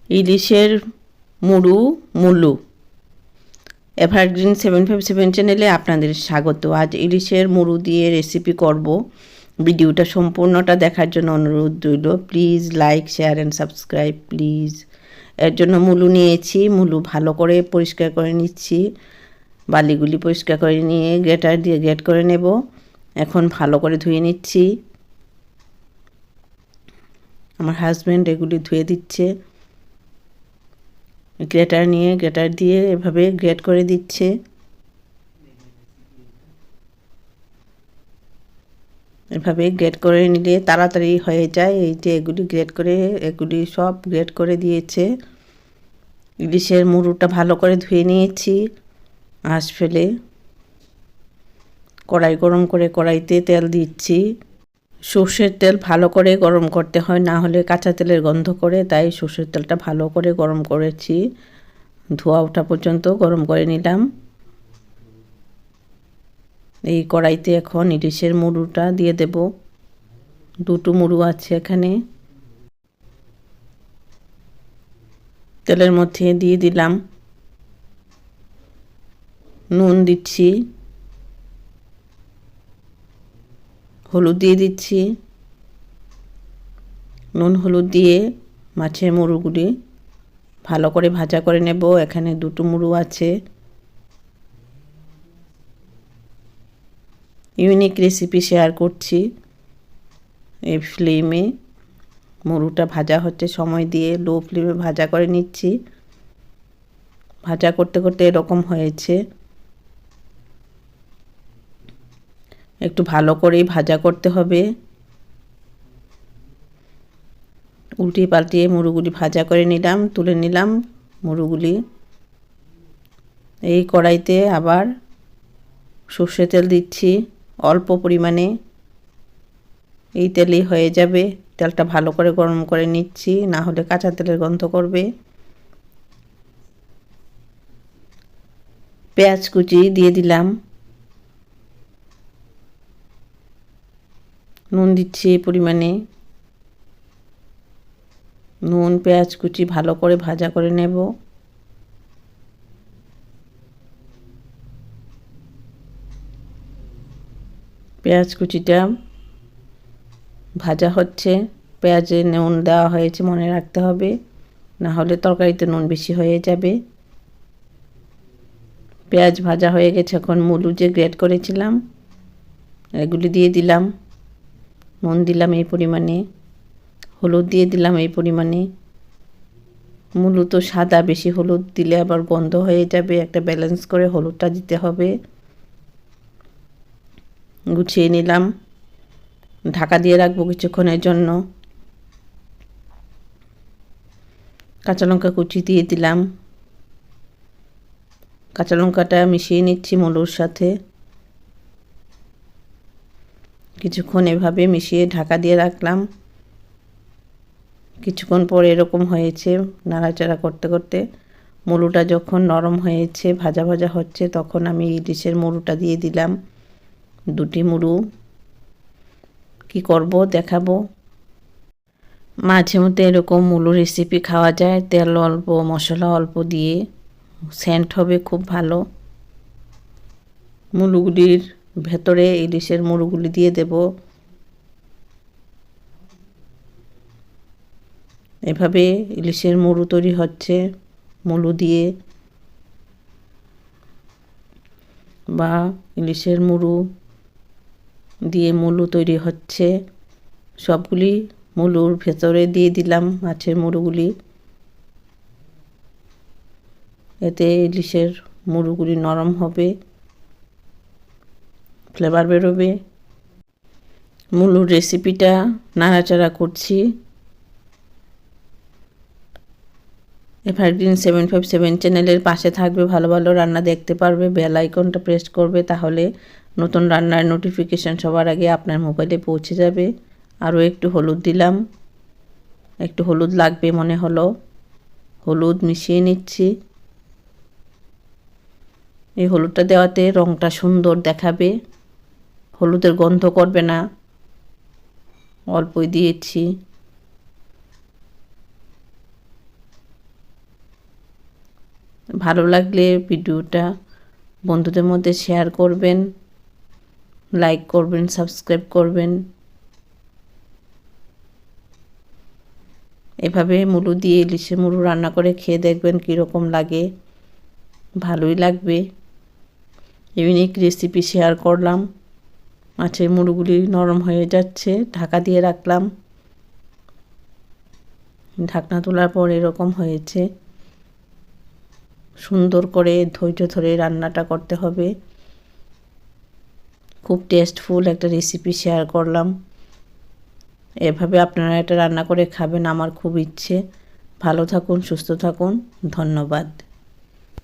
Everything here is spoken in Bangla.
ইলিশের মুড়ু মুলু এভারগ্রিন 757 চ্যানেলে আপনাদের স্বাগত। আজ ইলিশের মুড়ু দিয়ে রেসিপি করব। ভিডিওটা সম্পূর্ণটা দেখার জন্য অনুরোধ রইল। Please like, share and subscribe please. এর জন্য মুলু নিয়েছি। মুলু ভালো করে পরিষ্কার করে নিচ্ছি। বালিগুলি পরিষ্কার করে নিয়ে গ্রেটার দিয়ে গ্রেট করে নেব। এখন ভালো করে ধুয়ে নিচ্ছি। আমার হাজব্যান্ড এগুলি ধুয়ে দিচ্ছে। গ্রেটার নিয়ে গ্রেটার দিয়ে এভাবে গ্রেট করে দিচ্ছে। এভাবে গ্রেট করে নিলে তাড়াতাড়ি হয়ে যায়। এই যে এগুলি গ্রেট করে এগুলি সব গ্রেট করে দিয়েছে। ইলিশের মুড়ুটা ভালো করে ধুয়ে নিয়েছি। আঁশ ফেলে কড়াই গরম করে কড়াইতে তেল দিচ্ছি। সর্ষের তেল ভালো করে গরম করতে হয়, না হলে কাঁচা তেলের গন্ধ করে। তাই সর্ষের তেলটা ভালো করে গরম করেছি। ধোয়া ওঠা পর্যন্ত গরম করে নিলাম। এই কড়াইতে এখন ইলিশের মুড়ুটা দিয়ে দেব। দুটো মুড়ু আছে এখানে। তেলের মধ্যে দিয়ে দিলাম নুন, দিচ্ছি হলুদ, দিয়ে দিচ্ছি নুন হলুদ দিয়ে মাছের মুড়ুগুলি ভালো করে ভাজা করে নেব। এখানে দুটো মুড়ু আছে। ইউনিক রেসিপি শেয়ার করছি। এই ফ্লেমে মুড়ুটা ভাজা হচ্ছে, সময় দিয়ে লো ফ্লেমে ভাজা করে নিচ্ছি। ভাজা করতে করতে এরকম হয়েছে। একটু ভালো করেই ভাজা করতে হবে। উল্টিয়ে পাল্টিয়ে মুড়ুগুলি ভাজা করে নিলাম, তুলে নিলাম মুড়ুগুলি। এই কড়াইতে আবার সর্ষে তেল দিচ্ছি অল্প পরিমাণে। এই তেলেই হয়ে যাবে। তেলটা ভালো করে গরম করে নিচ্ছি, না হলে কাঁচা তেলের গন্ধ করবে। পেঁয়াজ কুচি দিয়ে দিলাম। নুন দিচ্ছি এই পরিমাণে। নুন পেঁয়াজ কুচি ভালো করে ভাজা করে নেব। পেঁয়াজ কুচিটা ভাজা হচ্ছে। পেঁয়াজে নুন দেওয়া হয়েছে, মনে রাখতে হবে, না হলে তরকারিতে নুন বেশি হয়ে যাবে। পেঁয়াজ ভাজা হয়ে গেছে। এখন মুলু যে গ্রেট করেছিলাম এগুলি দিয়ে দিলাম। নুন দিলাম এই পরিমাণে, হলুদ দিয়ে দিলাম এই পরিমাণে। মুলু তো সাদা, বেশি হলুদ দিলে আবার গন্ধ হয়ে যাবে। একটা ব্যালেন্স করে হলুদটা দিতে হবে। গুছিয়ে নিলাম। ঢাকা দিয়ে রাখবো কিছুক্ষণের জন্য। কাঁচা লঙ্কা কুচি দিয়ে দিলাম। কাঁচা লঙ্কাটা মিশিয়ে নিচ্ছি মুলুর সাথে। কিছুক্ষণ এভাবে মিশিয়ে ঢাকা দিয়ে রাখলাম। কিছুক্ষণ পরে এরকম হয়েছে। নাড়াচাড়া করতে করতে মুলুটা যখন নরম হয়েছে, ভাজা ভাজা হচ্ছে, তখন আমি ইলিশের মুড়ুটা দিয়ে দিলাম। দুটি মুড়ু। কি করব দেখাবো। মাঝে মধ্যে এরকম মুলু রেসিপি খাওয়া যায়, তেল অল্প মশলা অল্প দিয়ে। সেন্ট হবে খুব ভালো। মুলুগুলির ভেতরে ইলিশের মুড়ুগুলি দিয়ে দেব। এভাবে ইলিশের মুড়ু তৈরি হচ্ছে মুলু দিয়ে, বা ইলিশের মুড়ু দিয়ে মুলু তৈরি হচ্ছে। সবগুলি মুলুর ভেতরে দিয়ে দিলাম মাছের মুড়ুগুলি। এতে ইলিশের মুড়ুগুলি নরম হবে, ফ্লেভার বেরোবে। মুলুর রেসিপিটা নাড়াচাড়া করছি। এভারগ্রিন 757 চ্যানেলের পাশে থাকবে, ভালো ভালো রান্না দেখতে পারবে। বেল আইকনটা প্রেস করবে, তাহলে নতুন রান্নার নোটিফিকেশান সবার আগে আপনার মোবাইলে পৌঁছে যাবে। আরও একটু হলুদ দিলাম। একটু হলুদ লাগবে মনে হলো, হলুদ মিশিয়ে নিচ্ছি। এই হলুদটা দেওয়াতে রঙটা সুন্দর দেখাবে, হলুদের গন্ধ করবে না। অল্পই দিয়েছি। ভালো লাগলে ভিডিওটা বন্ধুদের মধ্যে শেয়ার করবেন, লাইক করবেন, সাবস্ক্রাইব করবেন। এভাবে মুলো দিয়ে ইলিশে মুড়ো রান্না করে খেয়ে দেখবেন কীরকম লাগে, ভালোই লাগবে। ইউনিক রেসিপি শেয়ার করলাম। মাছের মুড়োগুলি নরম হয়ে যাচ্ছে, ঢাকা দিয়ে রাখলাম। ঢাকনা তোলার পর এরকম হয়েছে। সুন্দর করে ধৈর্য ধরে রান্নাটা করতে হবে। খুব টেস্টফুল একটা রেসিপি শেয়ার করলাম। এভাবে আপনারা এটা রান্না করে খাবেন, আমার খুব ইচ্ছে। ভালো থাকুন, সুস্থ থাকুন, ধন্যবাদ।